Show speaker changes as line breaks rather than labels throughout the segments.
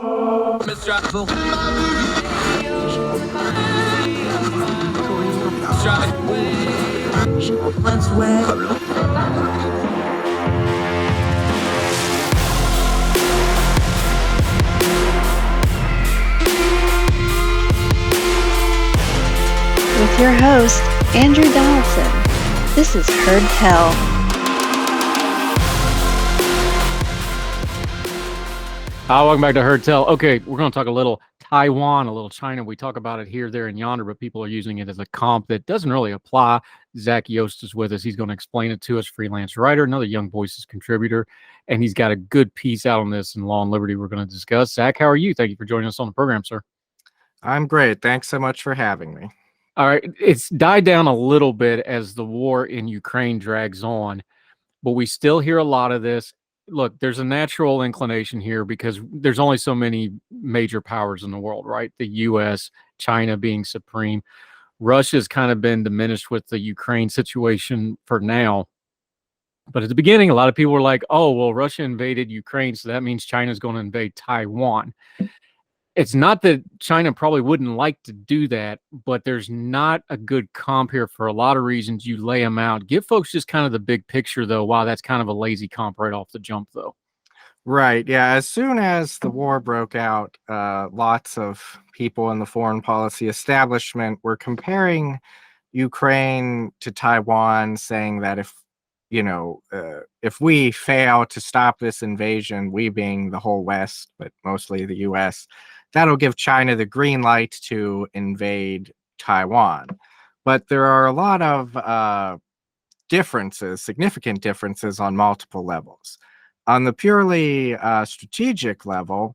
With your host, Andrew Donaldson. This is Heard Tell.
Welcome back to Heard Tell. Okay, we're going to talk a little Taiwan, a little China. We talk about it here, there, and yonder, but people are using it as a comp that doesn't really apply. Zach Yost is with us. He's going to explain it to us, freelance writer, another Young Voices contributor, and he's got a good piece out on this in Law and Liberty we're going to discuss. Zach, how are you? Thank you for joining us on the program, sir.
I'm great. Thanks so much for having me.
All right, it's died down a little bit as the war in Ukraine drags on, but we still hear a lot of this. Look, there's a natural inclination here because there's only so many major powers in the world, right? The U.S., China being supreme. Russia's kind of been diminished with the Ukraine situation for now. But at the beginning, a lot of people were like, oh, well, Russia invaded Ukraine, so that means China's going to invade Taiwan. It's not that China probably wouldn't like to do that, but there's not a good comp here for a lot of reasons. You lay them out. Give folks just kind of the big picture, though. Wow, that's kind of a lazy comp right off the jump, though.
Right. Yeah. As soon as the war broke out, lots of people in the foreign policy establishment were comparing Ukraine to Taiwan, saying that if we fail to stop this invasion, we being the whole West, but mostly the U.S., that'll give China the green light to invade Taiwan. But there are a lot of significant differences on multiple levels. On the purely strategic level,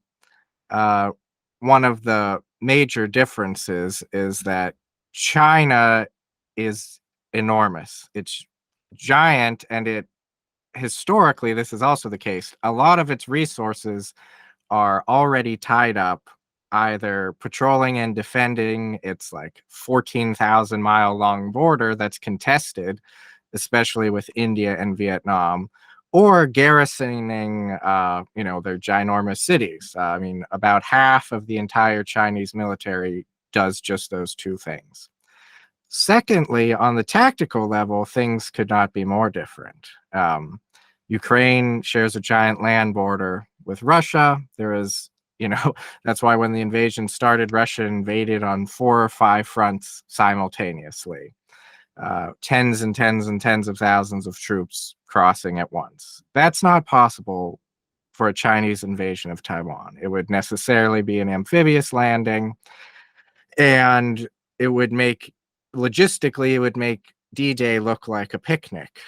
one of the major differences is that China is enormous. It's giant, and historically, this is also the case. A lot of its resources are already tied up either patrolling and defending its 14,000 mile long border that's contested, especially with India and Vietnam, or garrisoning, their ginormous cities. About half of the entire Chinese military does just those two things. Secondly, on the tactical level, things could not be more different. Ukraine shares a giant land border with Russia. There is, that's why when the invasion started, Russia invaded on 4 or 5 fronts simultaneously. Tens and tens and tens of thousands of troops crossing at once. That's not possible for a Chinese invasion of Taiwan. It would necessarily be an amphibious landing, and logistically, it would make D-Day look like a picnic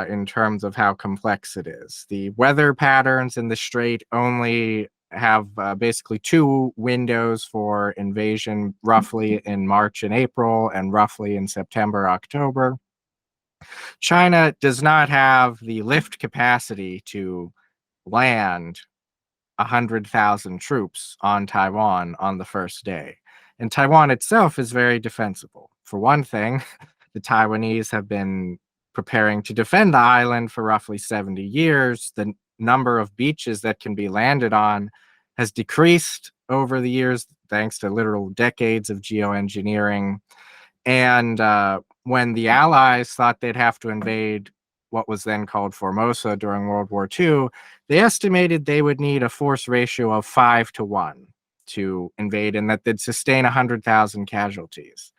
in terms of how complex it is. The weather patterns in the strait only have basically 2 windows for invasion, roughly in March and April, and roughly in September, October. China does not have the lift capacity to land 100,000 troops on Taiwan on the first day. And Taiwan itself is very defensible. For one thing, the Taiwanese have been preparing to defend the island for roughly 70 years. The number of beaches that can be landed on has decreased over the years thanks to literal decades of geoengineering. And when the Allies thought they'd have to invade what was then called Formosa during World War II, they estimated they would need a force ratio of 5-1 to invade, and that they'd sustain 100,000 casualties.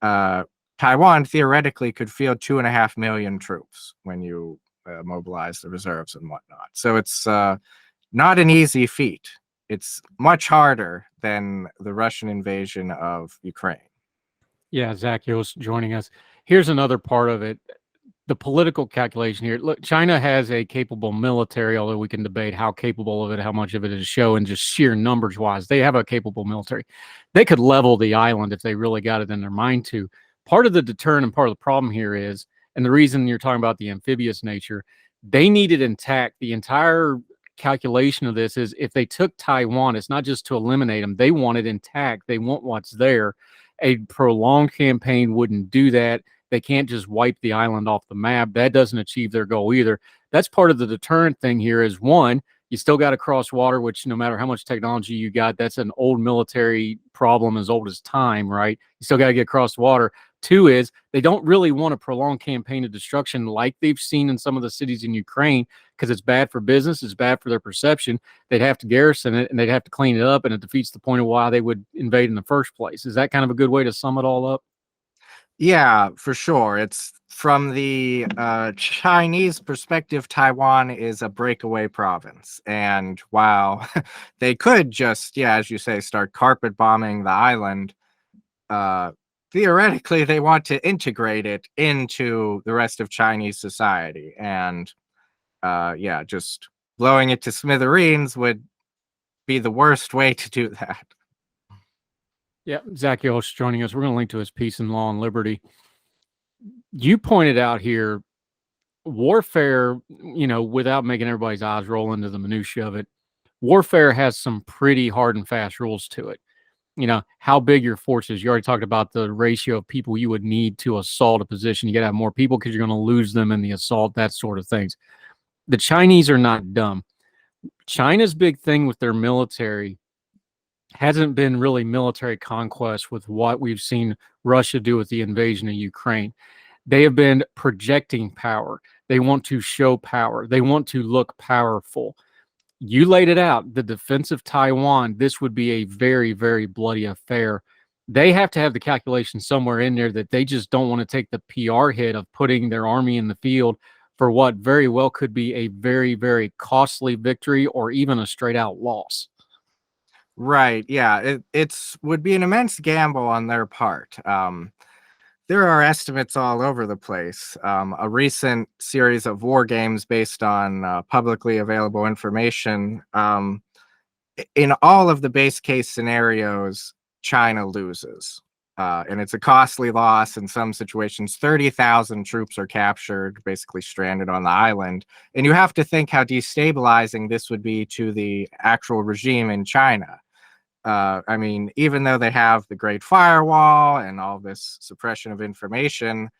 Taiwan theoretically could field 2.5 million troops when you mobilize the reserves and whatnot. So it's not an easy feat. It's much harder than the Russian invasion of Ukraine.
Yeah, Zach Yost joining us. Here's another part of it. The political calculation here. Look, China has a capable military, although we can debate how capable of it, how much of it is show, and just sheer numbers wise. They have a capable military. They could level the island if they really got it in their mind to. Part of the deterrent and part of the problem here is, and the reason you're talking about the amphibious nature, they need it intact. The entire calculation of this is if they took Taiwan, it's not just to eliminate them. They want it intact. They want what's there. A prolonged campaign wouldn't do that. They can't just wipe the island off the map. That doesn't achieve their goal either. That's part of the deterrent thing here is, one, You still got to cross water, which no matter how much technology you got, that's an old military problem as old as time, right? You still got to get across water. Two is they don't really want a prolonged campaign of destruction like they've seen in some of the cities in Ukraine because it's bad for business, it's bad for their perception. They'd have to garrison it and they'd have to clean it up, and it defeats the point of why they would invade in the first place. Is that kind of a good way to sum it all up?
Yeah, for sure. It's from the Chinese perspective, Taiwan is a breakaway province. And while they could just, yeah, as you say, start carpet bombing the island, uh, theoretically, they want to integrate it into the rest of Chinese society. And yeah, just blowing it to smithereens would be the worst way to do that.
Yeah, Zach Yost joining us. We're going to link to his piece in Law and Liberty. You pointed out here warfare, without making everybody's eyes roll into the minutia of it, warfare has some pretty hard and fast rules to it. How big your force is. You already talked about the ratio of people you would need to assault a position. You got to have more people because you're going to lose them in the assault, that sort of things. The Chinese are not dumb. China's big thing with their military hasn't been really military conquest with what we've seen Russia do with the invasion of Ukraine. They have been projecting power. They want to show power. They want to look powerful. You laid it out. The defense of Taiwan, this would be a very, very bloody affair. They have to have the calculation somewhere in there that they just don't want to take the PR hit of putting their army in the field for what very well could be a very, very costly victory or even a straight out loss.
Right. Yeah. It's would be an immense gamble on their part. There are estimates all over the place. A recent series of war games based on publicly available information. In all of the base case scenarios, China loses. And it's a costly loss. In some situations, 30,000 troops are captured, basically stranded on the island. And you have to think how destabilizing this would be to the actual regime in China. I mean, even though they have the Great Firewall and all this suppression of information,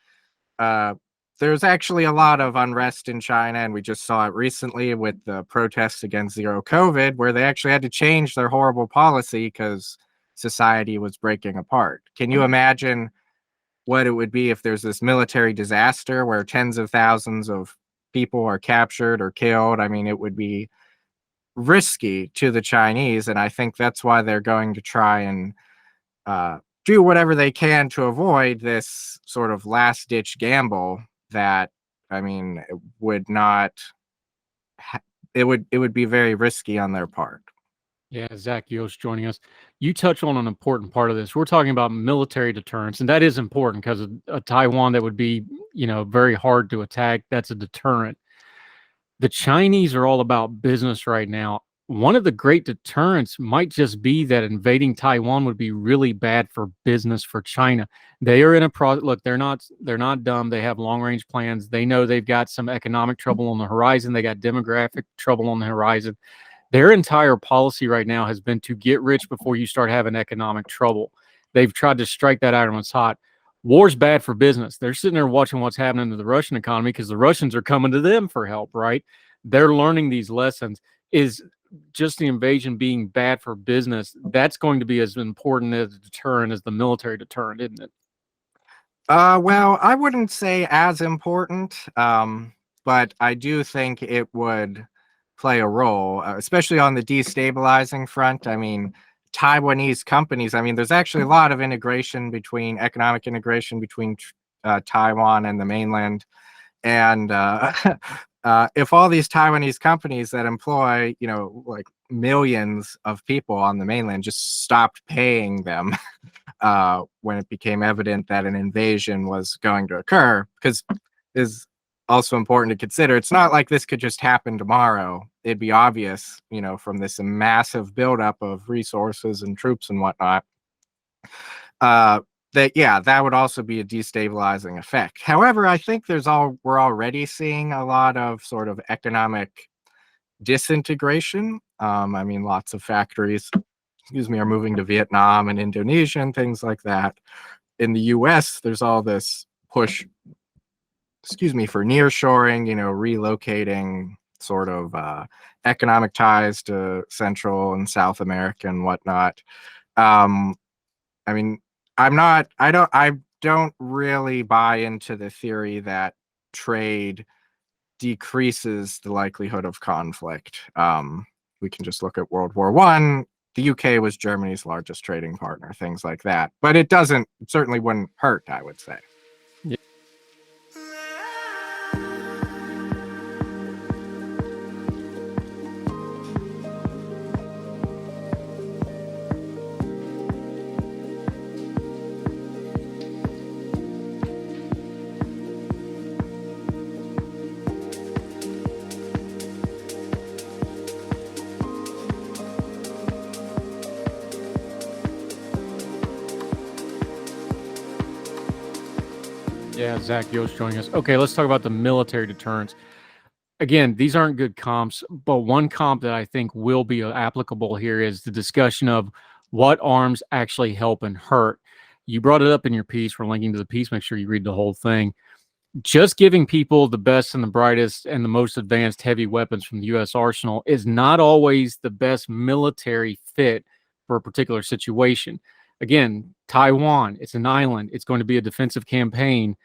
there's actually a lot of unrest in China, and we just saw it recently with the protests against zero COVID, where they actually had to change their horrible policy because society was breaking apart. Can you imagine what it would be if there's this military disaster where tens of thousands of people are captured or killed? I mean, it would be risky to the Chinese, and I think that's why they're going to try and do whatever they can to avoid this sort of last-ditch gamble that, I mean, it would not. It would be very risky on their part.
Yeah, Zach Yost joining us. You touch on an important part of this. We're talking about military deterrence, and that is important because a Taiwan that would be, very hard to attack, that's a deterrent. The Chinese are all about business right now. One of the great deterrents might just be that invading Taiwan would be really bad for business for China. They are in a look, they're not dumb. They have long-range plans. They know they've got some economic trouble on the horizon. They got demographic trouble on the horizon. Their entire policy right now has been to get rich before you start having economic trouble. They've tried to strike that iron when it's hot. War's bad for business. They're sitting there watching what's happening to the Russian economy because the Russians are coming to them for help, right? They're learning these lessons. Is just the invasion being bad for business, that's going to be as important as a deterrent as the military deterrent, isn't it?
Well, I wouldn't say as important, but I do think it would play a role, especially on the destabilizing front. I mean, Taiwanese companies, I mean, there's actually a lot of economic integration between Taiwan and the mainland. And if all these Taiwanese companies that employ, like millions of people on the mainland just stopped paying them when it became evident that an invasion was going to occur, because is also important to consider. It's not like this could just happen tomorrow. It'd be obvious, from this massive buildup of resources and troops and whatnot, that would also be a destabilizing effect. However, I think we're already seeing a lot of sort of economic disintegration. I mean, lots of factories, are moving to Vietnam and Indonesia and things like that. In the US, there's all this push, for nearshoring, relocating sort of economic ties to Central and South America and whatnot. I mean, I don't really buy into the theory that trade decreases the likelihood of conflict. We can just look at World War I. The UK was Germany's largest trading partner, things like that. But it certainly wouldn't hurt, I would say.
Yeah, Zach Yost joining us. Okay, let's talk about the military deterrence. Again, these aren't good comps, but one comp that I think will be applicable here is the discussion of what arms actually help and hurt. You brought it up in your piece. We're linking to the piece. Make sure you read the whole thing. Just giving people the best and the brightest and the most advanced heavy weapons from the U.S. arsenal is not always the best military fit for a particular situation. Again, Taiwan, it's an island. It's going to be a defensive campaign.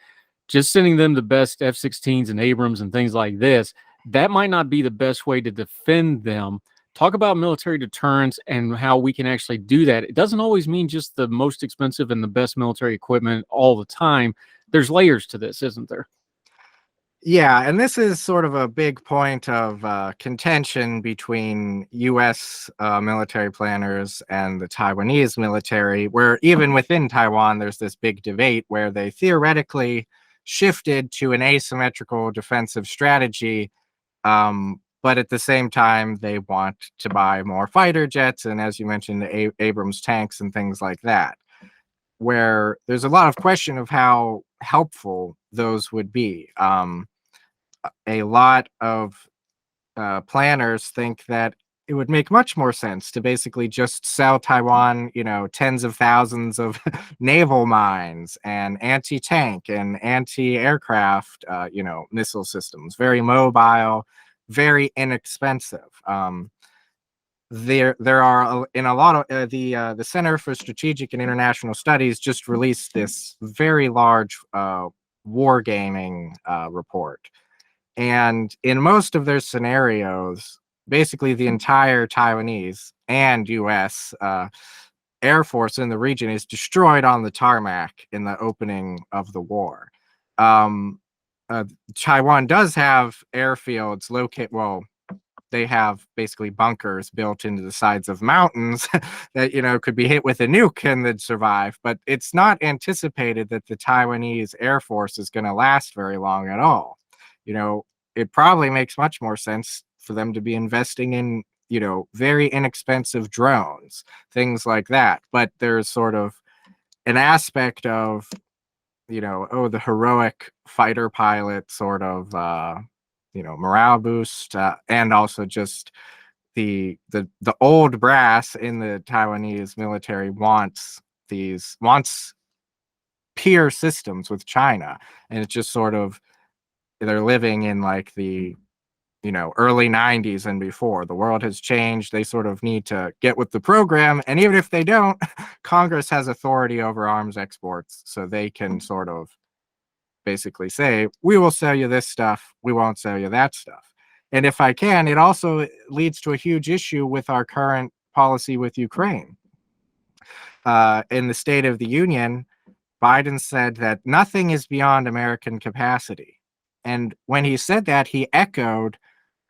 Just sending them the best F-16s and Abrams and things like this, that might not be the best way to defend them. Talk about military deterrence and how we can actually do that. It doesn't always mean just the most expensive and the best military equipment all the time. There's layers to this, isn't there?
Yeah, and this is sort of a big point of contention between U.S. Military planners and the Taiwanese military, where even within Taiwan, there's this big debate where they theoretically shifted to an asymmetrical defensive strategy, but at the same time, they want to buy more fighter jets and, as you mentioned, the Abrams tanks and things like that, where there's a lot of question of how helpful those would be. A lot of planners think that it would make much more sense to basically just sell Taiwan, tens of thousands of naval mines and anti-tank and anti-aircraft, missile systems, very mobile, very inexpensive. There are in a lot of the Center for Strategic and International Studies just released this very large wargaming report. And in most of their scenarios, basically the entire Taiwanese and U.S. Air Force in the region is destroyed on the tarmac in the opening of the war. Taiwan does have airfields they have basically bunkers built into the sides of mountains that, could be hit with a nuke and they'd survive. But it's not anticipated that the Taiwanese Air Force is going to last very long at all. It probably makes much more sense for them to be investing in, very inexpensive drones, things like that. But there's sort of an aspect of, the heroic fighter pilot sort of, morale boost, and also just the old brass in the Taiwanese military wants peer systems with China, and it's just sort of they're living in like the early 90s and before. The world has changed. They sort of need to get with the program, and even if they don't, Congress has authority over arms exports, so they can sort of basically say, we will sell you this stuff, we won't sell you that stuff. And if I can, it also leads to a huge issue with our current policy with Ukraine. In the State of the Union, Biden said that nothing is beyond American capacity. And when he said that, he echoed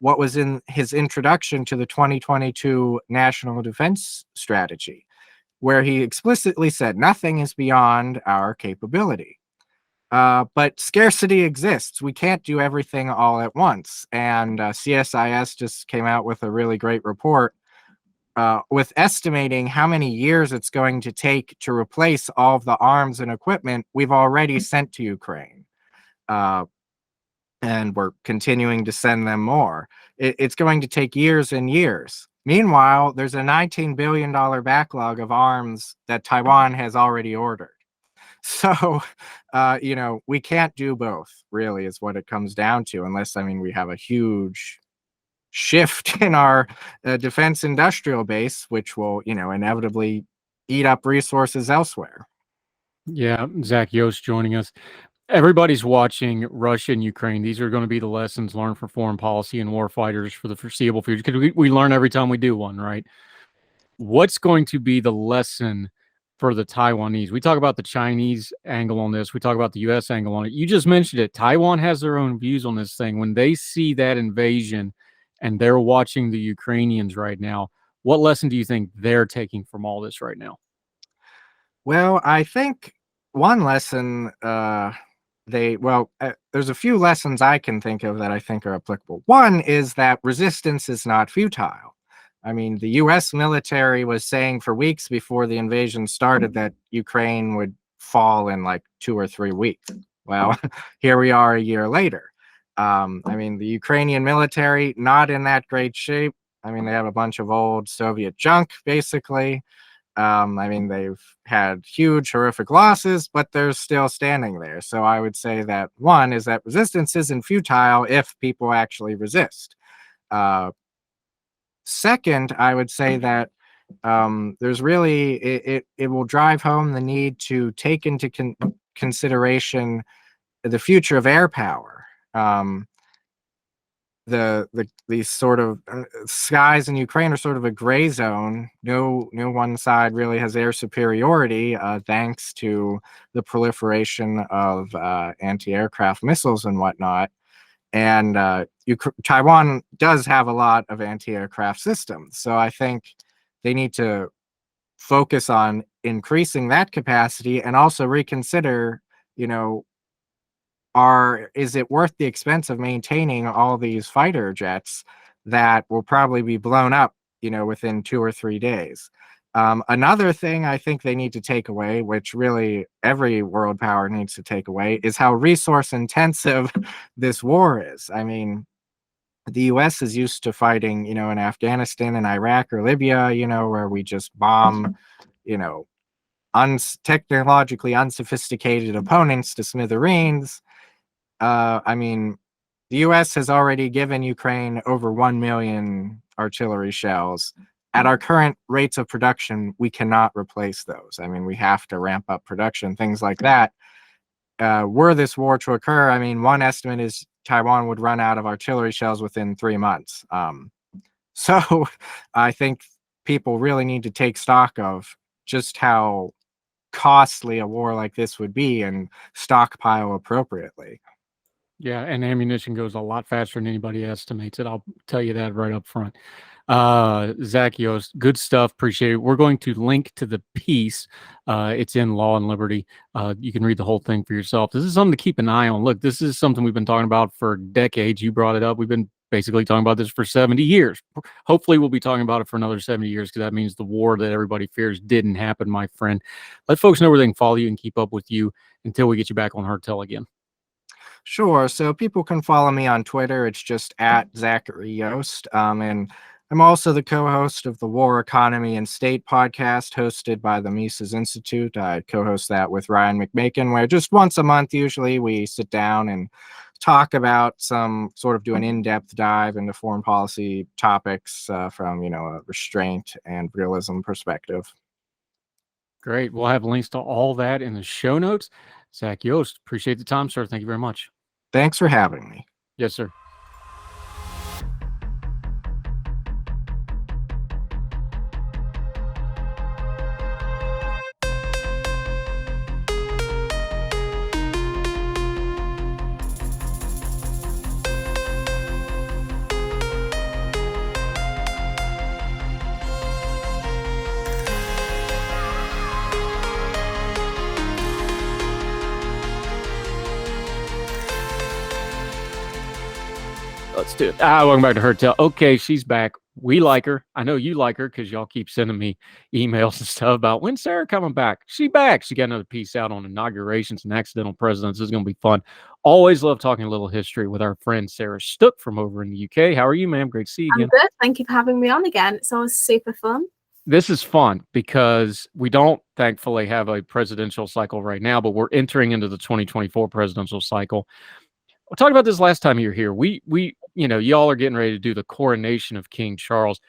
what was in his introduction to the 2022 National Defense Strategy, where he explicitly said nothing is beyond our capability. But scarcity exists. We can't do everything all at once. And CSIS just came out with a really great report with estimating how many years it's going to take to replace all of the arms and equipment we've already sent to Ukraine. And we're continuing to send them more. It's going to take years and years. Meanwhile, there's a $19 billion backlog of arms that Taiwan has already ordered. So, we can't do both, really, is what it comes down to, unless, we have a huge, shift in our defense industrial base, which will, inevitably eat up resources elsewhere.
Yeah, Zach Yost joining us. Everybody's watching Russia and Ukraine. These are going to be the lessons learned for foreign policy and war fighters for the foreseeable future, because we learn every time we do one, right? What's going to be the lesson for the Taiwanese? We talk about the Chinese angle on this. We talk about the U.S. angle on it. You just mentioned it. Taiwan has their own views on this thing. When they see that invasion and they're watching the Ukrainians right now, what lesson do you think they're taking from all this right now?
Well, I think one lesson there's a few lessons I can think of that I think are applicable. One is that resistance is not futile. I mean, the US military was saying for weeks before the invasion started that Ukraine would fall in like 2 or 3 weeks. Well, here we are a year later. I mean, the Ukrainian military, not in that great shape. I mean, they have a bunch of old Soviet junk, basically. I mean, they've had huge, horrific losses, but they're still standing there. So I would say that one is that resistance isn't futile if people actually resist. Second, I would say that there's really it will drive home the need to take into consideration the future of air power. These sort of skies in Ukraine are sort of a gray zone. No one side really has air superiority, thanks to the proliferation of anti-aircraft missiles and whatnot. And Taiwan does have a lot of anti-aircraft systems, so I think they need to focus on increasing that capacity and also reconsider, is it worth the expense of maintaining all these fighter jets that will probably be blown up, within 2 or 3 days? Another thing I think they need to take away, which really every world power needs to take away, is how resource intensive this war is. I mean, the US is used to fighting, in Afghanistan and Iraq or Libya, where we just bomb, technologically unsophisticated opponents to smithereens. I mean, the US has already given Ukraine over 1 million artillery shells. At our current rates of production, we cannot replace those. I mean, we have to ramp up production, things like that. Were this war to occur, I mean, one estimate is Taiwan would run out of artillery shells within 3 months. So I think people really need to take stock of just how costly a war like this would be and stockpile appropriately.
Yeah, and ammunition goes a lot faster than anybody estimates it. I'll tell you that right up front. Zach Yost, good stuff. Appreciate it. We're going to link to the piece. It's in Law and Liberty. You can read the whole thing for yourself. This is something to keep an eye on. Look, this is something we've been talking about for decades. You brought it up. We've been basically talking about this for 70 years. Hopefully, we'll be talking about it for another 70 years, because that means the war that everybody fears didn't happen, my friend. Let folks know where they can follow you and keep up with you until we get you back on Heard Tell again.
Sure. So people can follow me on Twitter. It's just at Zachary Yost. And I'm also the co-host of the War, Economy, and State podcast hosted by the Mises Institute. I co-host that with Ryan McMakin, where just once a month, usually, we sit down and talk about do an in-depth dive into foreign policy topics from, a restraint and realism perspective.
Great. We'll have links to all that in the show notes. Zach Yost, appreciate the time, sir. Thank you very much.
Thanks for having me.
Yes, sir. Let's do it. Welcome back to Heard Tell. Okay, she's back. We like her. I know you like her because y'all keep sending me emails and stuff about when's Sarah coming back. She back. She got another piece out on inaugurations and accidental presidents. This is going to be fun. Always love talking a little history with our friend Sarah Stook from over in the UK. How are you, ma'am? Great to see you again.
I'm good. Thank you for having me on again. It's always super fun.
This is fun because we don't, thankfully, have a presidential cycle right now, but we're entering into the 2024 presidential cycle. We talked about this last time you were here. We y'all are getting ready to do the coronation of King Charles.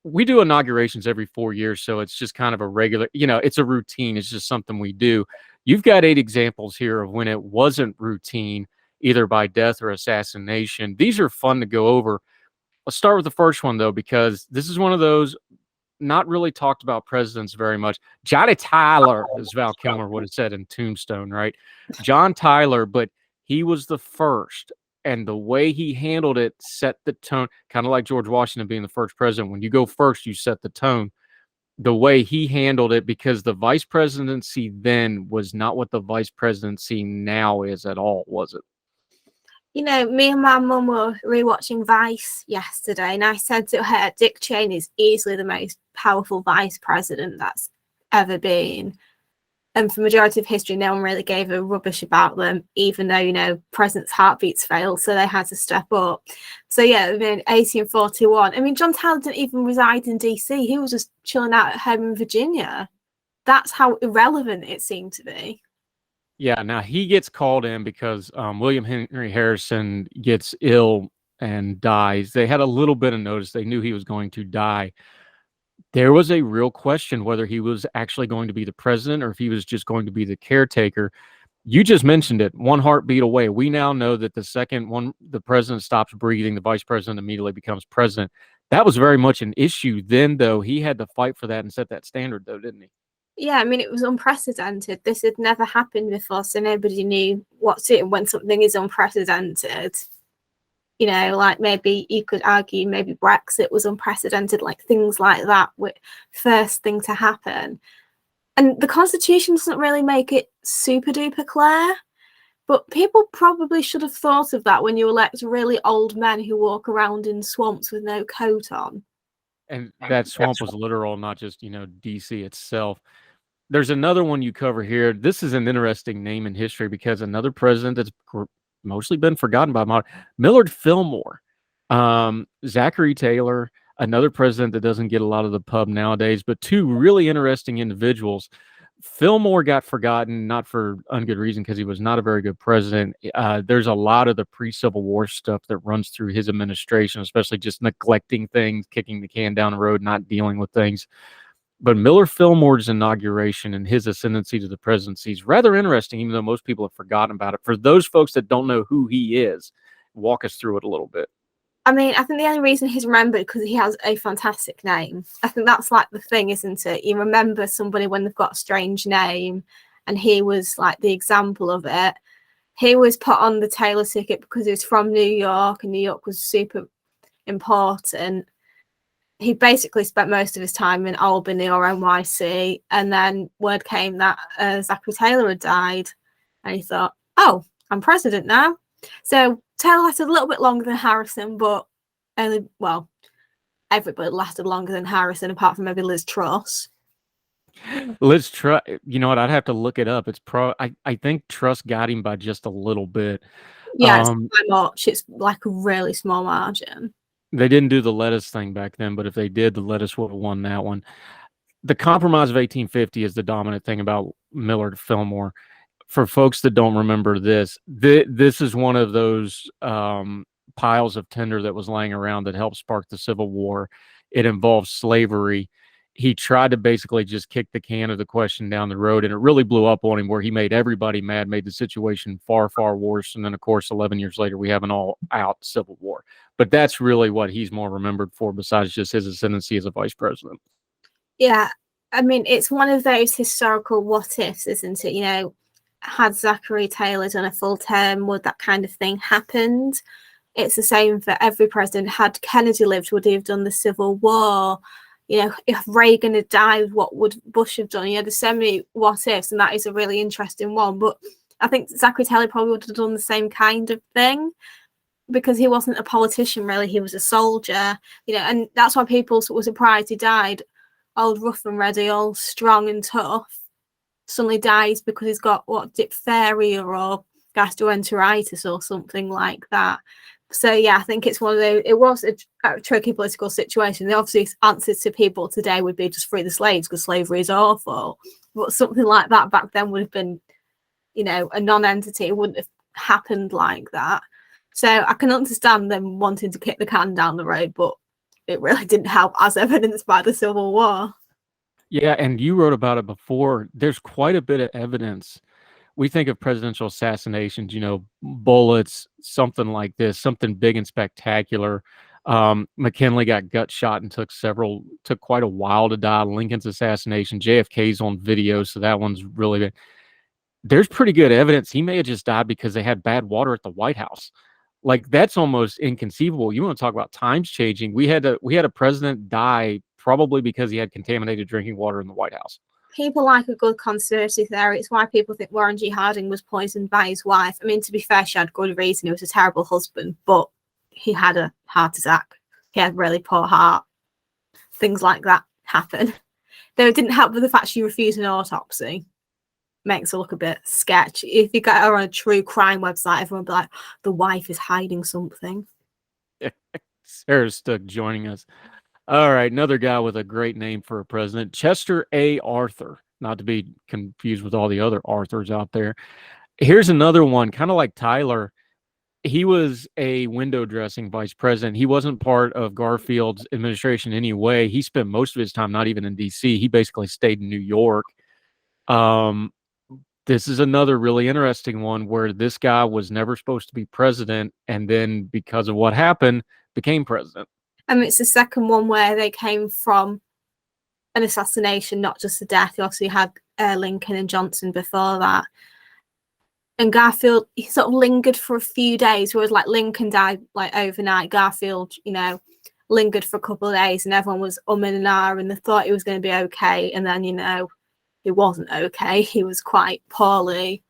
We do inaugurations every 4 years, so it's just kind of a regular, it's a routine. It's just something we do. You've got 8 examples here of when it wasn't routine, either by death or assassination. These are fun to go over. Let's start with the first one, though, because this is one of those not really talked about presidents very much. Johnny Tyler, as Val Kilmer would have said in Tombstone, right? John Tyler, but he was the first. And the way he handled it set the tone, kind of like George Washington being the first president. When you go first, you set the tone. The way he handled it, because the vice presidency then was not what the vice presidency now is at all, was it?
Me and my mum were rewatching Vice yesterday, and I said to her, Dick Cheney is easily the most powerful vice president that's ever been. And for majority of history, no one really gave a rubbish about them, even though, presidents' heartbeats failed, so they had to step up. So, yeah, in 1841, John Tyler didn't even reside in D.C. He was just chilling out at home in Virginia. That's how irrelevant it seemed to be.
Yeah, now he gets called in because William Henry Harrison gets ill and dies. They had a little bit of notice. They knew he was going to die. There was a real question whether he was actually going to be the president or if he was just going to be the caretaker. You just mentioned it, one heartbeat away. We now know that the second the president stops breathing, the vice president immediately becomes president. That was very much an issue then, though. He had to fight for that and set that standard, though, didn't he?
Yeah, it was unprecedented. This had never happened before, so nobody knew what to do when something is unprecedented. Like maybe you could argue maybe Brexit was unprecedented, like things like that were first thing to happen. And the Constitution doesn't really make it super duper clear, but people probably should have thought of that when you elect really old men who walk around in swamps with no coat on.
And that swamp was literal, not just, DC itself. There's another one you cover here. This is an interesting name in history because another president that's mostly been forgotten by modern, Millard Fillmore, Zachary Taylor, another president that doesn't get a lot of the pub nowadays, but two really interesting individuals. Fillmore got forgotten, not for ungood reason, because he was not a very good president. There's a lot of the pre-Civil War stuff that runs through his administration, especially just neglecting things, kicking the can down the road, not dealing with things. But Millard Fillmore's inauguration and his ascendancy to the presidency is rather interesting, even though most people have forgotten about it. For those folks that don't know who he is, walk us through it a little bit.
I think the only reason he's remembered because he has a fantastic name. I think that's like the thing, isn't it? You remember somebody when they've got a strange name, and he was like the example of it. He was put on the Taylor ticket because he was from New York, and New York was super important. He basically spent most of his time in Albany or NYC, and then word came that Zachary Taylor had died, and he thought, oh, I'm president now. So Taylor lasted a little bit longer than Harrison, but everybody lasted longer than Harrison, apart from maybe Liz Truss.
Liz Truss, you know what? I'd have to look it up. It's I think Truss got him by just a little bit.
Yeah, it's not much. It's like a really small margin.
They didn't do the lettuce thing back then, but if they did, the lettuce would have won that one. The Compromise of 1850 is the dominant thing about Millard Fillmore. For folks that don't remember this, this is one of those piles of tinder that was laying around that helped spark the Civil War. It involves slavery. He tried to basically just kick the can of the question down the road, and it really blew up on him where he made everybody mad, made the situation far, far worse. And then, of course, 11 years later, we have an all-out Civil War. But that's really what he's more remembered for besides just his ascendancy as a vice president.
Yeah, it's one of those historical what-ifs, isn't it? Had Zachary Taylor done a full term, would that kind of thing happened? It's the same for every president. Had Kennedy lived, would he have done the Civil War? If Reagan had died, what would Bush have done? There's so many what ifs, and that is a really interesting one. But I think Zachary Taylor probably would have done the same kind of thing because he wasn't a politician, really. He was a soldier, and that's why people were surprised he died. Old rough and ready, all strong and tough, suddenly dies because he's got diphtheria or gastroenteritis or something like that. So yeah, I think it's one of those. It was a tricky political situation. The obvious answers to people today would be just free the slaves because slavery is awful. But something like that back then would have been, a non-entity. It wouldn't have happened like that. So I can understand them wanting to kick the can down the road, but it really didn't help, as evidenced by the Civil War.
Yeah, and you wrote about it before. There's quite a bit of evidence. We think of presidential assassinations, bullets, something like this, something big and spectacular. McKinley got gut shot and took quite a while to die. Lincoln's assassination, JFK's on video, so that one's really big. There's pretty good evidence he may have just died because they had bad water at the White House. Like, that's almost inconceivable. You want to talk about times changing? We had a president die probably because he had contaminated drinking water in the White House.
People like a good conspiracy theory. It's why people think Warren G. Harding was poisoned by his wife. I mean, to be fair, she had good reason. He was a terrible husband, but he had a heart attack. He had a really poor heart. Things like that happen. Though it didn't help with the fact she refused an autopsy. Makes her look a bit sketch. If you get her on a true crime website, everyone will be like, the wife is hiding something.
Sarah Stook joining us. All right, another guy with a great name for a president, Chester A. Arthur, not to be confused with all the other Arthurs out there. Here's another one, kind of like Tyler. He was a window dressing vice president. He wasn't part of Garfield's administration anyway. He spent most of his time not even in D.C. He basically stayed in New York. This is another really interesting one where this guy was never supposed to be president, and then because of what happened, became president.
It's the second one where they came from an assassination, not just a death. You obviously had Lincoln and Johnson before that. And Garfield, he sort of lingered for a few days, whereas like Lincoln died like overnight. Garfield, lingered for a couple of days, and everyone was umming and ahhing, and they thought he was going to be okay. And then, he wasn't okay. He was quite poorly.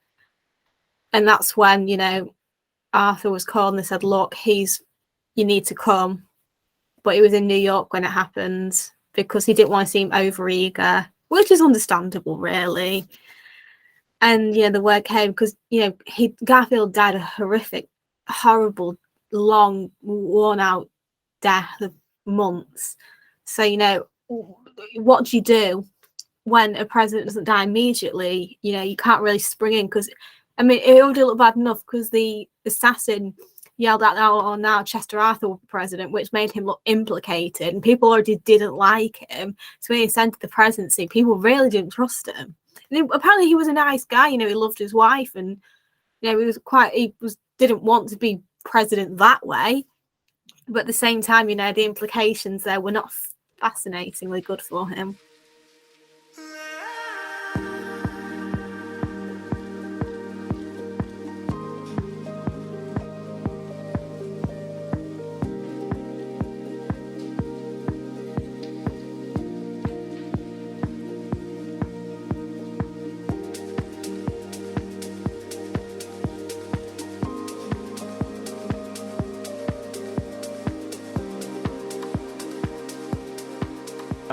And that's when, Arthur was called and they said, look, you need to come. But he was in New York when it happened because he didn't want to seem overeager, which is understandable, really. And, the word came because, Garfield died a horrific, horrible, long, worn-out death of months. So, what do you do when a president doesn't die immediately? You can't really spring in because, it already looked bad enough because the assassin yelled out, now Chester Arthur will be president, which made him look implicated, and people already didn't like him. So when he ascended the presidency, people really didn't trust him. And apparently he was a nice guy, he loved his wife, and didn't want to be president that way. But at the same time, the implications there were not fascinatingly good for him.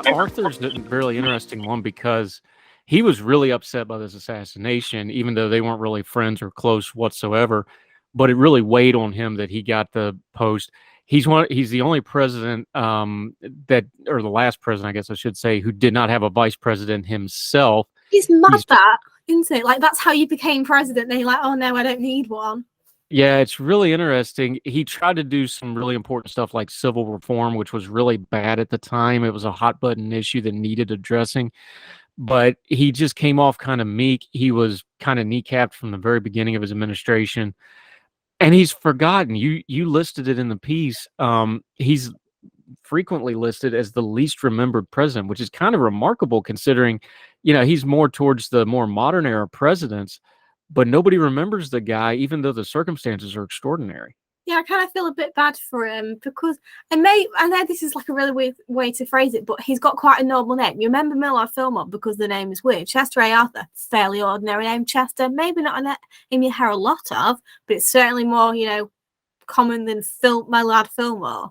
Arthur's a really interesting one because he was really upset by this assassination, even though they weren't really friends or close whatsoever. But it really weighed on him that he got the post. He's the only president or the last president, I guess I should say, who did not have a vice president himself.
He's mad that, isn't it? Like, that's how you became president. Then you're like, oh no, I don't need one.
Yeah, it's really interesting. He tried to do some really important stuff like civil reform, which was really bad at the time. It was a hot button issue that needed addressing, but he just came off kind of meek. He was kind of kneecapped from the very beginning of his administration, and he's forgotten. You listed it in the piece. He's frequently listed as the least remembered president, which is kind of remarkable considering, he's more towards the more modern era presidents. But nobody remembers the guy, even though the circumstances are extraordinary.
Yeah, I kind of feel a bit bad for him because I know this is like a really weird way to phrase it, but he's got quite a normal name. You remember Millard Fillmore because the name is weird. Chester A. Arthur, fairly ordinary name. Chester, maybe not a name you hear a lot of, but it's certainly more, common than Millard Fillmore.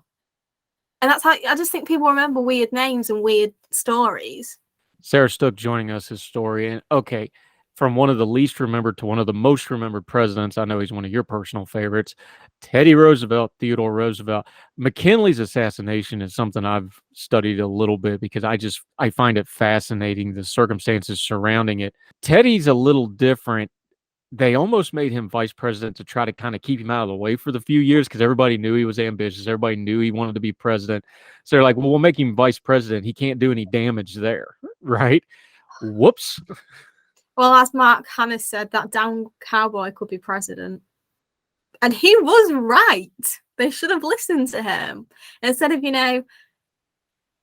And that's how I just think people remember weird names and weird stories.
Sarah Stook joining us, historian. Okay. From one of the least remembered to one of the most remembered presidents. I know he's one of your personal favorites, Teddy Roosevelt, Theodore Roosevelt. McKinley's assassination is something I've studied a little bit because I find it fascinating, the circumstances surrounding it. Teddy's a little different. they almost made him vice president to try to kind of keep him out of the way for the few years because everybody knew he was ambitious. Everybody knew he wanted to be president. So they're like, well, we'll make him vice president. He can't do any damage there, right? Whoops.
Well, as Mark Hanna said, that damn cowboy could be president. And he was right. They should have listened to him. Instead of,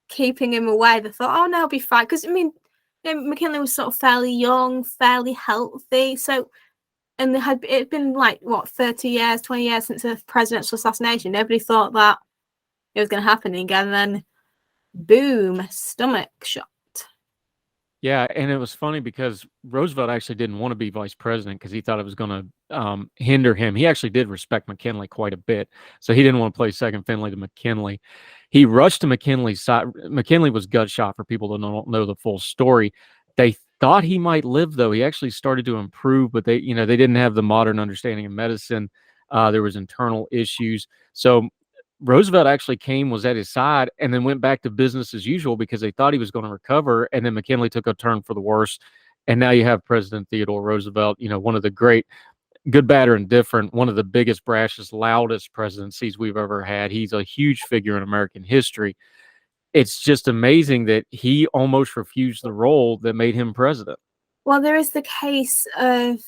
keeping him away, they thought, oh, no, he'll be fine. Because, McKinley was sort of fairly young, fairly healthy. So, and it had been 30 years, 20 years since the presidential assassination. Nobody thought that it was going to happen again. And then, boom, stomach shot.
Yeah, and it was funny because Roosevelt actually didn't want to be vice president because he thought it was going to hinder him. He actually did respect McKinley quite a bit, so he didn't want to play second fiddle to McKinley. He rushed to McKinley's side. McKinley was gut shot for people that don't know the full story. They thought he might live, though. He actually started to improve, but they didn't have the modern understanding of medicine. There was internal issues. So Roosevelt actually was at his side and then went back to business as usual because they thought he was going to recover. And then McKinley took a turn for the worse. And now you have President Theodore Roosevelt, one of the great, good, bad, or indifferent, one of the biggest, brashest, loudest presidencies we've ever had. He's a huge figure in American history. It's just amazing that he almost refused the role that made him president.
Well, there is the case of,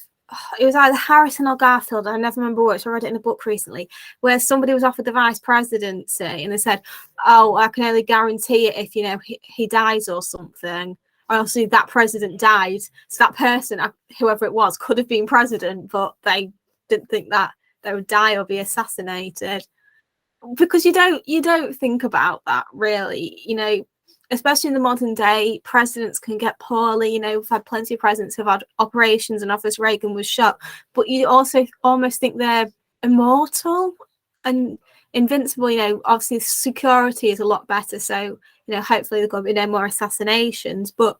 it was either Harrison or Garfield, I never remember which, I read it in a book recently, where somebody was offered the vice presidency and they said, oh, I can only guarantee it if, he dies or something. Obviously, that president died. So that person, whoever it was, could have been president, but they didn't think that they would die or be assassinated. Because you don't think about that, really. Especially in the modern day, presidents can get poorly. We've had plenty of presidents who've had operations, and obviously Reagan was shot. But you also almost think they're immortal and invincible. Obviously security is a lot better. So, hopefully there's going to be no more assassinations. But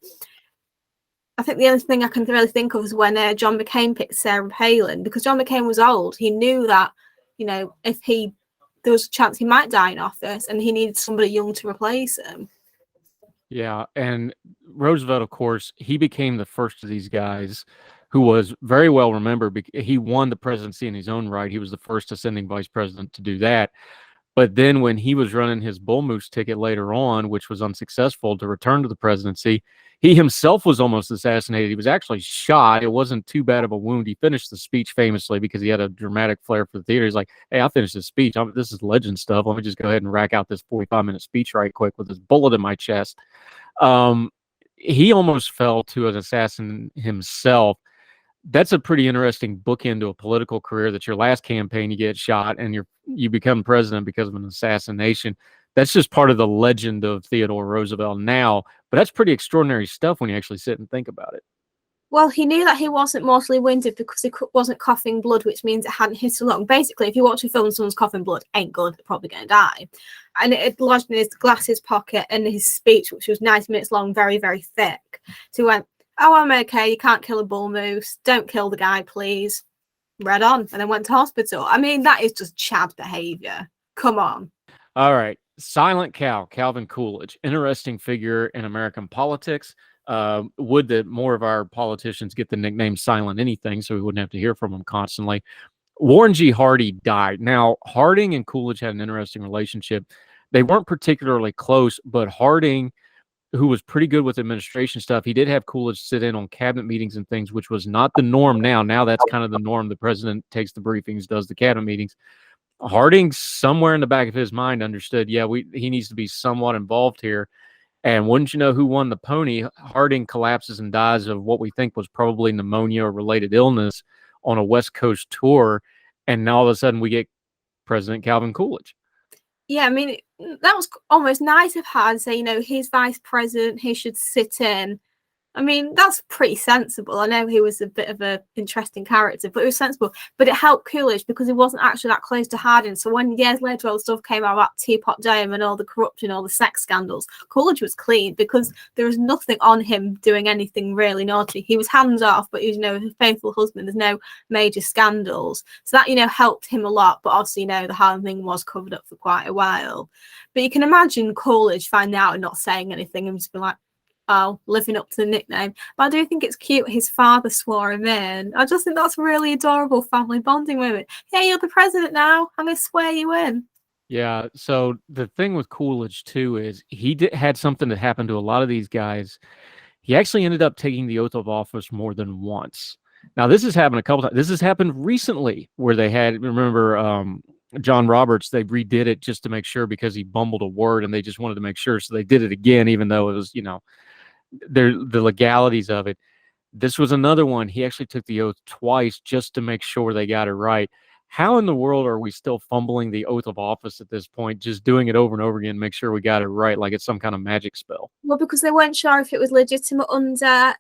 I think the only thing I can really think of is when John McCain picked Sarah Palin, because John McCain was old. He knew that, if there was a chance he might die in office, and he needed somebody young to replace him.
Yeah, and Roosevelt, of course, he became the first of these guys who was very well remembered. He won the presidency in his own right. He was the first ascending vice president to do that. But then when he was running his Bull Moose ticket later on, which was unsuccessful to return to the presidency, he himself was almost assassinated. He was actually shot. It wasn't too bad of a wound. He finished the speech famously because he had a dramatic flair for the theater. He's like, hey, I finished this speech. This is legend stuff. Let me just go ahead and rack out this 45-minute speech right quick with this bullet in my chest. He almost fell to an assassin himself. That's a pretty interesting bookend to a political career, that your last campaign you get shot and you become president because of an assassination. That's just part of the legend of Theodore Roosevelt now, but that's pretty extraordinary stuff when you actually sit and think about it.
Well, he knew that he wasn't mortally wounded because he wasn't coughing blood, which means it hadn't hit a lung. Basically, if you watch a film and someone's coughing blood, ain't good, they're probably going to die. And it lodged in his glasses pocket, and his speech, which was 90 minutes long, very, very thick. So he went, oh, I'm okay, you can't kill a bull moose, don't kill the guy, please. Read on, and then went to hospital. I mean, that is just Chad behavior. Come on.
All right. Silent Cal, Calvin Coolidge, interesting figure in American politics. Would that more of our politicians get the nickname Silent Anything so we wouldn't have to hear from him constantly. Warren G. Harding died. Now, Harding and Coolidge had an interesting relationship. They weren't particularly close, but Harding, who was pretty good with administration stuff, he did have Coolidge sit in on cabinet meetings and things, which was not the norm now. Now that's kind of the norm. The president takes the briefings, does the cabinet meetings. Harding, somewhere in the back of his mind, understood, he needs to be somewhat involved here. And wouldn't you know who won the pony? Harding collapses and dies of what we think was probably pneumonia or related illness on a West Coast tour. And now all of a sudden we get President Calvin Coolidge.
Yeah, I mean, that was almost nice of her to say, he's vice president, he should sit in. I mean, that's pretty sensible. I know he was a bit of an interesting character, but it was sensible. But it helped Coolidge because he wasn't actually that close to Harding. So when years later all the stuff came out about Teapot Dome and all the corruption, all the sex scandals, Coolidge was clean because there was nothing on him doing anything really naughty. He was hands off, but he was, a faithful husband. There's no major scandals. So that, helped him a lot. But obviously, the Harding thing was covered up for quite a while. But you can imagine Coolidge finding out and not saying anything and just be like, oh, living up to the nickname. But I do think it's cute his father swore him in. I just think that's a really adorable family bonding moment. Yeah, you're the president now. I'm going to swear you in.
Yeah. So the thing with Coolidge too is had something that happened to a lot of these guys. He actually ended up taking the oath of office more than once. Now this has happened a couple times. This has happened recently where they had, remember, John Roberts, they redid it just to make sure because he bumbled a word and they just wanted to make sure. So they did it again, even though it was, the legalities of it. This was another one. He actually took the oath twice just to make sure they got it right. How in the world are we still fumbling the oath of office at this point, just doing it over and over again, make sure we got it right, like it's some kind of magic spell?
Well, because they weren't sure if it was legitimate under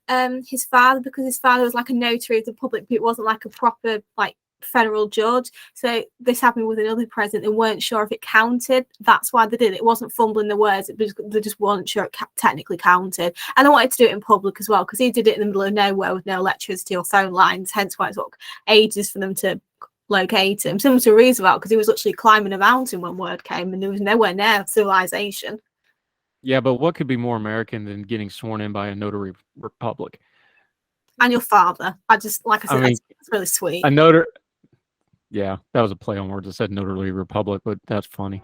his father, because his father was like a notary of the public, but it wasn't like a proper like federal judge. So this happened with another president. They weren't sure if it counted. That's why they did it. It wasn't fumbling the words. They just weren't sure it technically counted. And they wanted to do it in public as well, because he did it in the middle of nowhere with no electricity or phone lines. Hence why it took ages for them to locate him. Similar to Roosevelt, because he was literally climbing a mountain when word came, and there was nowhere near civilization.
Yeah, but what could be more American than getting sworn in by a notary republic?
And your father. I just, like I said, that's really sweet.
A notary. Yeah, that was a play on words. I said notary republic, but that's funny.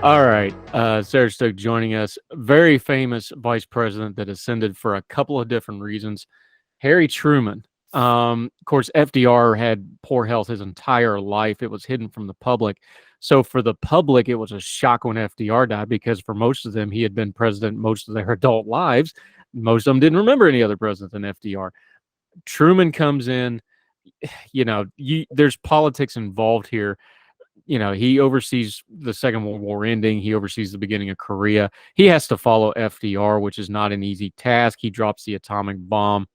All right, Sarah Stook joining us. Very famous vice president that ascended for a couple of different reasons. Harry Truman. Of course, FDR had poor health his entire life. It was hidden from the public. So for the public, it was a shock when FDR died, because for most of them, he had been president most of their adult lives. Most of them didn't remember any other president than FDR. Truman comes in, there's politics involved here. He oversees the Second World War ending. He oversees the beginning of Korea. He has to follow FDR, which is not an easy task. He drops the atomic bomb.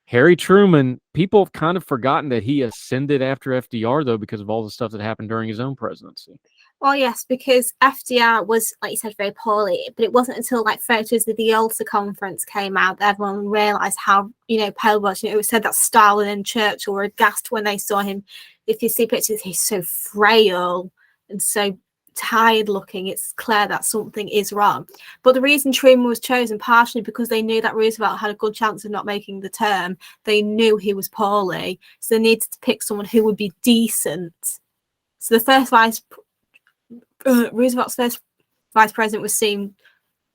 Harry Truman, people have kind of forgotten that he ascended after FDR, though, because of all the stuff that happened during his own presidency.
Well, yes, because FDR was, like you said, very poorly, but it wasn't until like photos of the Yalta conference came out that everyone realised how, pale he was. It was said that Stalin and Churchill were aghast when they saw him. If you see pictures, he's so frail and so tired looking. It's clear that something is wrong. But the reason Truman was chosen, partially because they knew that Roosevelt had a good chance of not making the term. They knew he was poorly, so they needed to pick someone who would be decent. So Roosevelt's first vice president was seen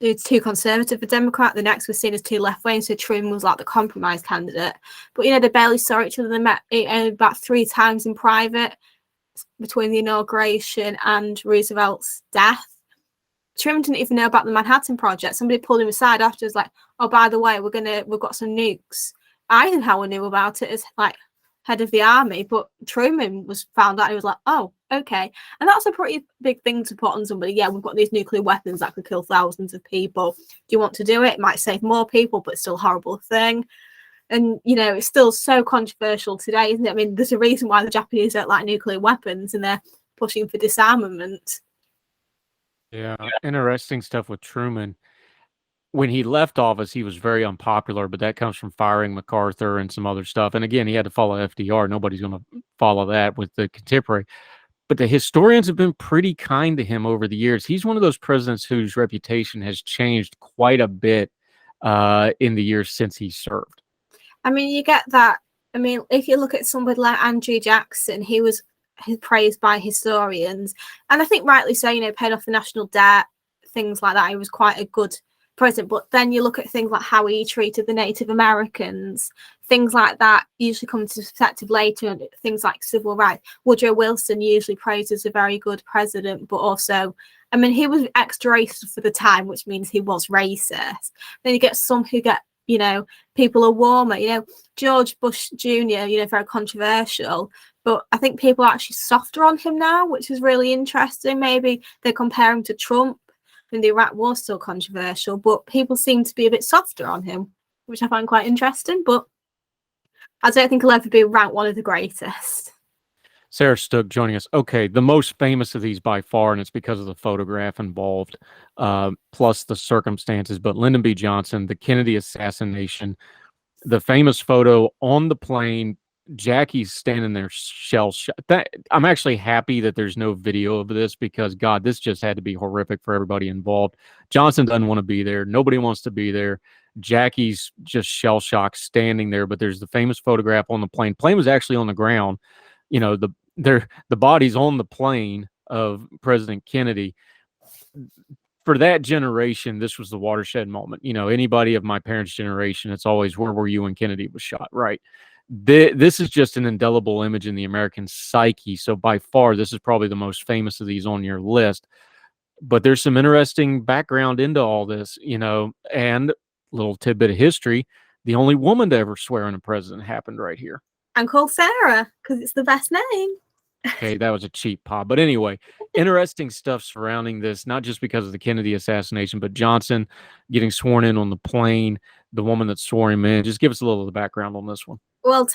as too conservative for Democrat. The next was seen as too left wing, so Truman was like the compromise candidate. But they barely saw each other. They met about 3 times in private between the inauguration and Roosevelt's death. Truman didn't even know about the Manhattan Project. Somebody pulled him aside after, was like, "Oh, by the way, we've got some nukes." Eisenhower knew about it as like head of the army, but Truman was found out. And he was like, "Oh, okay." And that's a pretty big thing to put on somebody. Yeah, we've got these nuclear weapons that could kill thousands of people. Do you want to do it? It might save more people, but it's still a horrible thing. And, it's still so controversial today, isn't it? I mean, there's a reason why the Japanese don't like nuclear weapons and they're pushing for disarmament.
Yeah, interesting stuff with Truman. When he left office, he was very unpopular, but that comes from firing MacArthur and some other stuff. And again, he had to follow FDR. Nobody's going to follow that with the contemporary. But the historians have been pretty kind to him over the years. He's one of those presidents whose reputation has changed quite a bit in the years since he served.
I mean, you get that. I mean, if you look at somebody like Andrew Jackson, he was praised by historians. And I think rightly so, paid off the national debt, things like that. He was quite a good president. But then you look at things like how he treated the Native Americans, things like that usually come into perspective later. Things like civil rights. Woodrow Wilson usually praised as a very good president, but also, I mean, he was extra racist for the time, which means he was racist. Then you get some who get, people are warmer. George Bush Jr., very controversial, but I think people are actually softer on him now, which is really interesting. Maybe they compare him to Trump. and the Iraq War still controversial, but people seem to be a bit softer on him, which I find quite interesting. But I don't think he'll ever be ranked one of the greatest.
Sarah Stook joining us. Okay, the most famous of these by far, and it's because of the photograph involved, plus the circumstances, but Lyndon B. Johnson, the Kennedy assassination, the famous photo on the plane, Jackie's standing there shell shocked. I'm actually happy that there's no video of this because, God, this just had to be horrific for everybody involved. Johnson doesn't want to be there. Nobody wants to be there. Jackie's just shell shocked standing there, but there's the famous photograph on the plane. Plane was actually on the ground. You know, the body's on the plane of President Kennedy. For that generation, this was the watershed moment. You know, anybody of my parents' generation, it's always, where were you when Kennedy was shot, right? This is just an indelible image in the American psyche. So by far, this is probably the most famous of these on your list. But there's some interesting background into all this, you know, and little tidbit of history. The only woman to ever swear in a president happened right here.
And call Sarah because it's the best name.
Okay, that was a cheap pop. But anyway, interesting stuff surrounding this, not just because of the Kennedy assassination, but Johnson getting sworn in on the plane, the woman that swore him in. Just give us a little of the background on this one.
Well,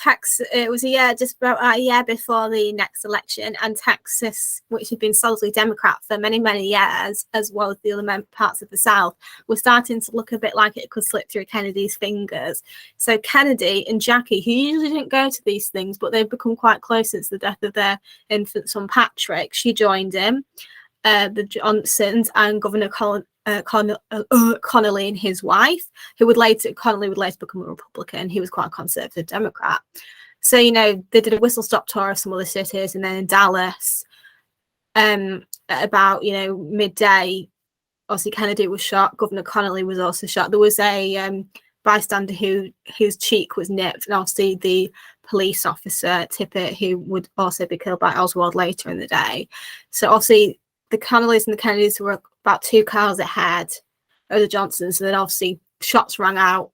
it was just about a year before the next election, and Texas, which had been solidly Democrat for many, many years, as well as the other parts of the South, was starting to look a bit like it could slip through Kennedy's fingers. So Kennedy and Jackie, who usually didn't go to these things, but they've become quite close since the death of their infant son Patrick, she joined him. The Johnsons and Governor Connolly and his wife, Connolly would later become a Republican. He was quite a conservative Democrat. So, you know, they did a whistle-stop tour of some other cities, and then in Dallas, at about, you know, midday, obviously Kennedy was shot. Governor Connolly was also shot. There was a bystander whose cheek was nipped, and obviously the police officer Tippit, who would also be killed by Oswald later in the day. So obviously the Connollys and the Kennedys were about 2 cars ahead of the Johnsons, and then obviously shots rang out,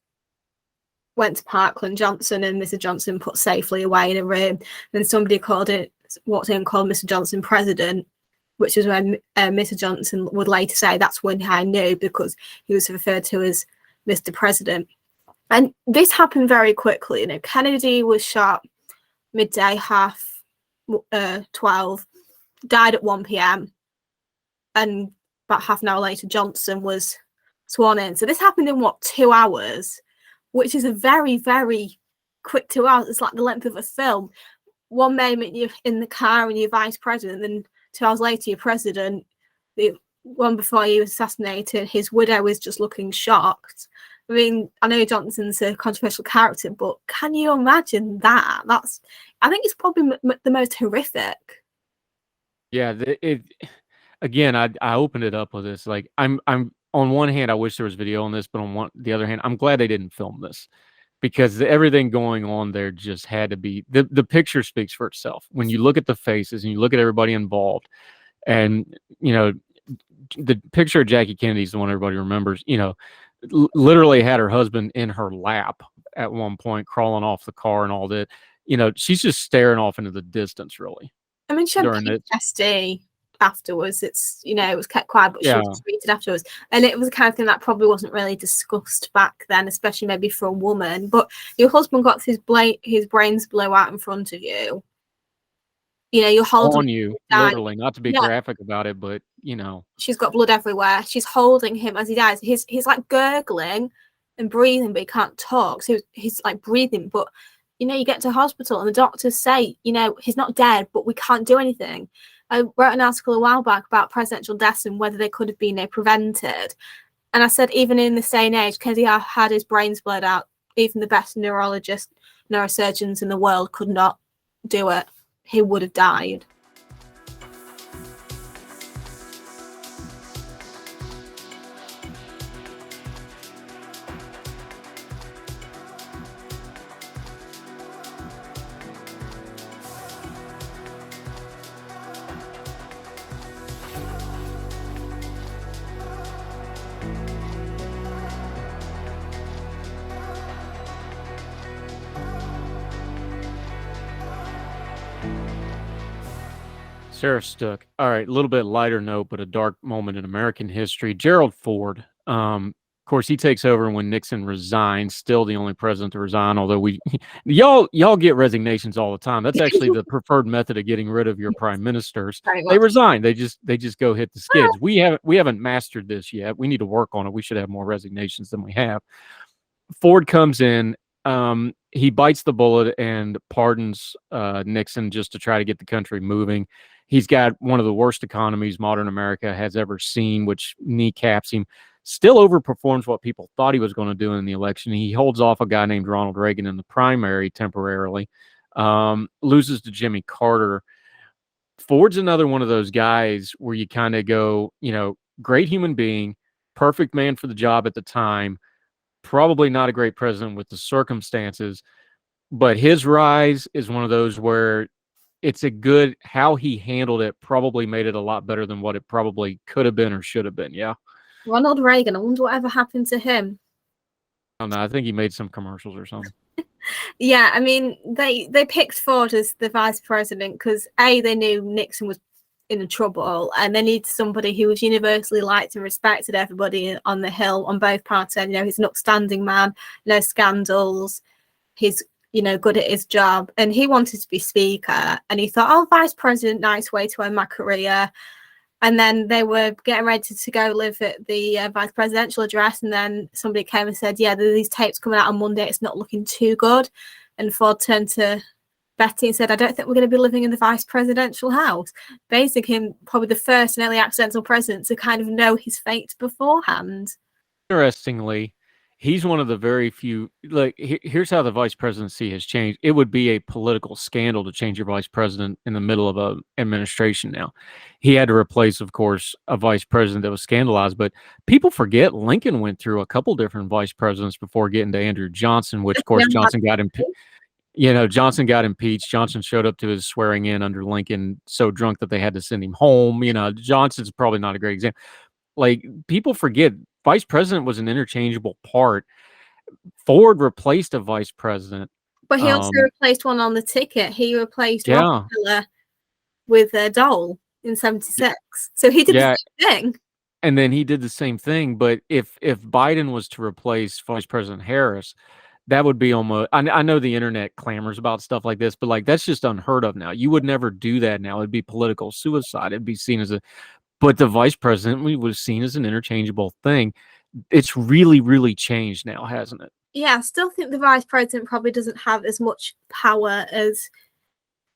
went to Parkland. Johnson and Mr. Johnson put safely away in a room. Then somebody walked in and called Mr. Johnson president, which is when Mr. Johnson would later say that's when I knew, because he was referred to as Mr. President. And this happened very quickly. You know, Kennedy was shot midday, 12, died at 1 p.m. And about half an hour later, Johnson was sworn in. So this happened in 2 hours, which is a very, very quick 2 hours. It's like the length of a film. One moment you're in the car and you're vice president, then 2 hours later you're president. The one before he was assassinated, his widow is just looking shocked. I mean, I know Johnson's a controversial character, but can you imagine that? I think it's probably the most horrific.
Yeah, again, I opened it up with this. Like, I'm on one hand, I wish there was video on this, but on the other hand, I'm glad they didn't film this, because everything going on there just had to be, the picture speaks for itself. When you look at the faces and you look at everybody involved, and, you know, the picture of Jackie Kennedy is the one everybody remembers, you know, literally had her husband in her lap at one point, crawling off the car and all that. You know, she's just staring off into the distance, really.
I mean, she had PTSD afterwards. It's, you know, it was kept quiet, but she was treated afterwards. And it was the kind of thing that probably wasn't really discussed back then, especially maybe for a woman. But your husband got his brains blown out in front of you. You know, you're holding
on you, literally, not to be graphic about it, but, you know. She's
got blood everywhere. She's holding him as he dies. He's like gurgling and breathing, but he can't talk. So he's like breathing. But, you know, you get to hospital and the doctors say, you know, he's not dead, but we can't do anything. I wrote an article a while back about presidential deaths and whether they could have been prevented. And I said, even in this day and age, because he had his brains bled out, even the best neurosurgeons in the world could not do it. He would have died.
Sarah Stook. All right, a little bit lighter note, but a dark moment in American history. Gerald Ford. Of course, he takes over when Nixon resigns. Still the only president to resign. Although y'all get resignations all the time. That's actually the preferred method of getting rid of your prime ministers.
Very
They
much.
resign. They just go hit the skids. We haven't mastered this yet. We need to work on it. We should have more resignations than we have. Ford comes in. He bites the bullet and pardons Nixon just to try to get the country moving. He's got one of the worst economies modern America has ever seen, which kneecaps him. Still overperforms what people thought he was going to do in the election. He holds off a guy named Ronald Reagan in the primary temporarily, loses to Jimmy Carter. Ford's another one of those guys where you kind of go, great human being, perfect man for the job at the time, probably not a great president with the circumstances, but his rise is one of those where it's a good, how he handled it probably made it a lot better than what it probably could have been or should have been. Yeah.
Ronald Reagan, I wonder whatever happened to him.
I don't know. I think he made some commercials or something.
Yeah, I mean, they picked Ford as the vice president because they knew Nixon was in trouble, and they needed somebody who was universally liked and respected. Everybody on the Hill on both parties, he's an upstanding man, no scandals, he's good at his job, and he wanted to be speaker, and he thought, oh, vice president, nice way to end my career. And then they were getting ready to go live at the vice presidential address, and then somebody came and said, yeah, there's these tapes coming out on Monday, it's not looking too good. And Ford turned to Betty and said, I don't think we're going to be living in the vice presidential house, basically him probably the first and only accidental president to kind of know his fate beforehand.
Interestingly, he's one of the very few, here's how the vice presidency has changed. It would be a political scandal to change your vice president in the middle of an administration now. He had to replace, of course, a vice president that was scandalized, but people forget Lincoln went through a couple different vice presidents before getting to Andrew Johnson, which, of course, Johnson got impeached. Johnson got impeached. Johnson showed up to his swearing in under Lincoln so drunk that they had to send him home. Johnson's probably not a great example. People forget vice president was an interchangeable part. Ford replaced a vice president.
But he also replaced one on the ticket. He replaced Rockefeller with Dole in 76. So he did the same thing.
And then he did the same thing. But if Biden was to replace Vice President Harris, that would be almost, I know the internet clamors about stuff like this, but that's just unheard of now. You would never do that now. It'd be political suicide. It'd be seen as but the vice president was seen as an interchangeable thing. It's really, really changed now, hasn't it?
Yeah, I still think the vice president probably doesn't have as much power as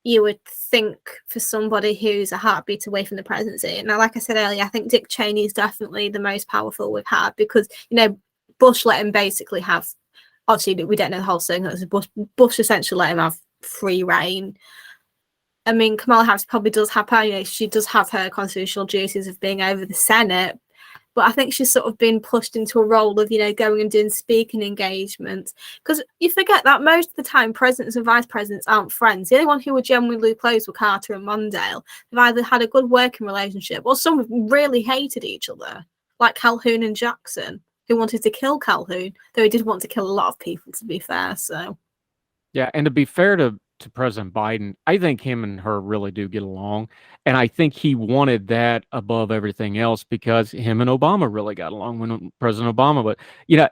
you would think for somebody who's a heartbeat away from the presidency. Now, like I said earlier, I think Dick Cheney is definitely the most powerful we've had because, Bush let him basically have, obviously, we don't know the whole thing. Bush essentially let him have free reign. I mean, Kamala Harris probably does have her, she does have her constitutional duties of being over the Senate, but I think she's sort of been pushed into a role of, going and doing speaking engagements. Because you forget that most of the time, presidents and vice presidents aren't friends. The only one who were genuinely close were Carter and Mondale. They've either had a good working relationship or some really hated each other, like Calhoun and Jackson, who wanted to kill Calhoun, though he did want to kill a lot of people, to be fair. So,
yeah, and to be fair to President Biden, I think him and her really do get along. And I think he wanted that above everything else because him and Obama really got along when President Obama. But,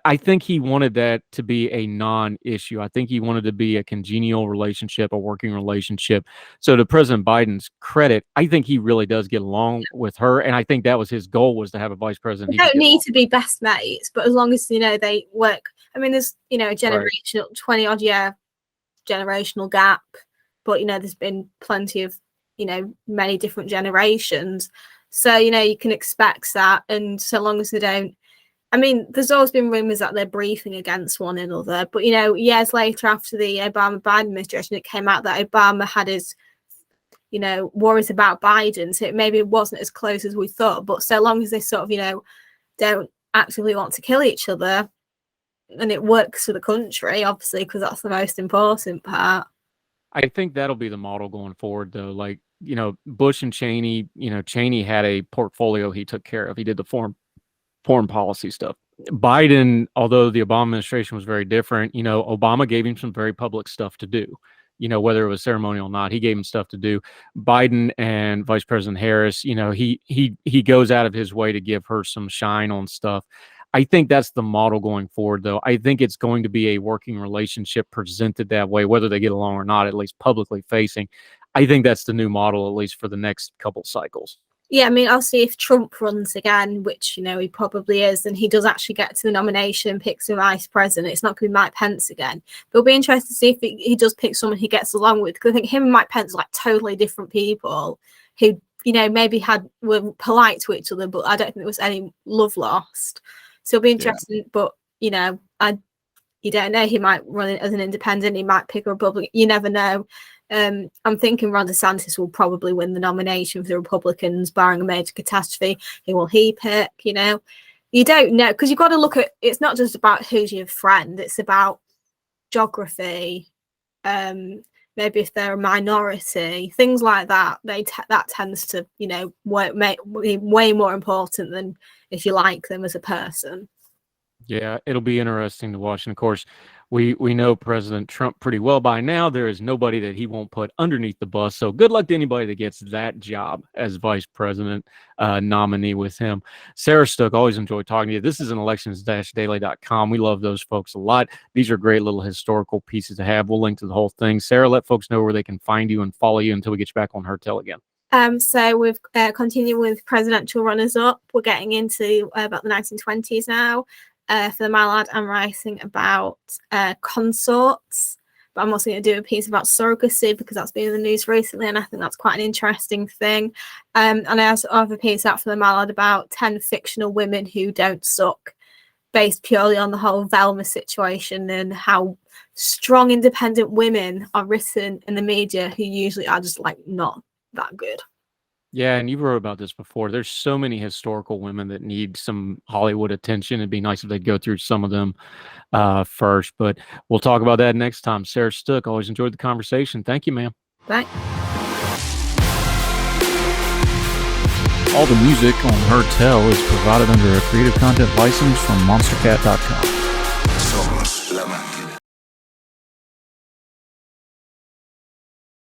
I think he wanted that to be a non-issue. I think he wanted to be a congenial relationship, a working relationship. So to President Biden's credit, I think he really does get along with her. And I think that was his goal, was to have a vice president.
They don't need to be best mates, but as long as, they work. I mean, there's, a generational, 20-odd year generational gap, but there's been plenty of many different generations, so you can expect that. And so long as they don't, I mean, there's always been rumors that they're briefing against one another, but years later after the Obama-Biden administration, it came out that Obama had his worries about Biden, so maybe it wasn't as close as we thought. But so long as they sort of don't actively want to kill each other, and it works for the country, obviously, because that's the most important part.
I think that'll be the model going forward, though. Bush and Cheney, Cheney had a portfolio he took care of. He did the foreign policy stuff. Biden, although the Obama administration was very different, Obama gave him some very public stuff to do. whether it was ceremonial or not. He gave him stuff to do. Biden and Vice President Harris, he goes out of his way to give her some shine on stuff. I think that's the model going forward, though. I think it's going to be a working relationship presented that way, whether they get along or not, at least publicly facing. I think that's the new model, at least for the next couple cycles.
Yeah, I mean, I'll see if Trump runs again, which, he probably is, and he does actually get to the nomination, picks a vice president. It's not going to be Mike Pence again. But it'll be interesting to see if he does pick someone he gets along with, because I think him and Mike Pence are like totally different people who, maybe were polite to each other, but I don't think there was any love lost. So it'll be interesting, but, you don't know. He might run it as an independent. He might pick a Republican. You never know. I'm thinking Ron DeSantis will probably win the nomination for the Republicans, barring a major catastrophe. Who will he pick? You don't know, because you've got to look at, it's not just about who's your friend. It's about geography. Maybe if they're a minority, things like that. That tends to, way more important than if you like them as a person.
Yeah, it'll be interesting to watch. And of course, we know President Trump pretty well by now. There is nobody that he won't put underneath the bus. So good luck to anybody that gets that job as vice president nominee with him. Sarah Stook, always enjoy talking to you. This is an elections-daily.com. We love those folks a lot. These are great little historical pieces to have. We'll link to the whole thing. Sarah, let folks know where they can find you and follow you until we get you back on Heard Tell again.
So we've continued with presidential runners-up. We're getting into about the 1920s now. For the Mallard, I'm writing about consorts, but I'm also going to do a piece about surrogacy because that's been in the news recently, and I think that's quite an interesting thing. And I also have a piece out for the Mallard about 10 fictional women who don't suck, based purely on the whole Velma situation and how strong, independent women are written in the media who usually are just like not that good.
Yeah, and you wrote about this before. There's so many historical women that need some Hollywood attention. It'd be nice if they'd go through some of them first, but we'll talk about that next time. Sarah Stook, always enjoyed the conversation. Thank you, ma'am.
Bye.
All the music on Heard Tell is provided under a Creative Content license from monstercat.com.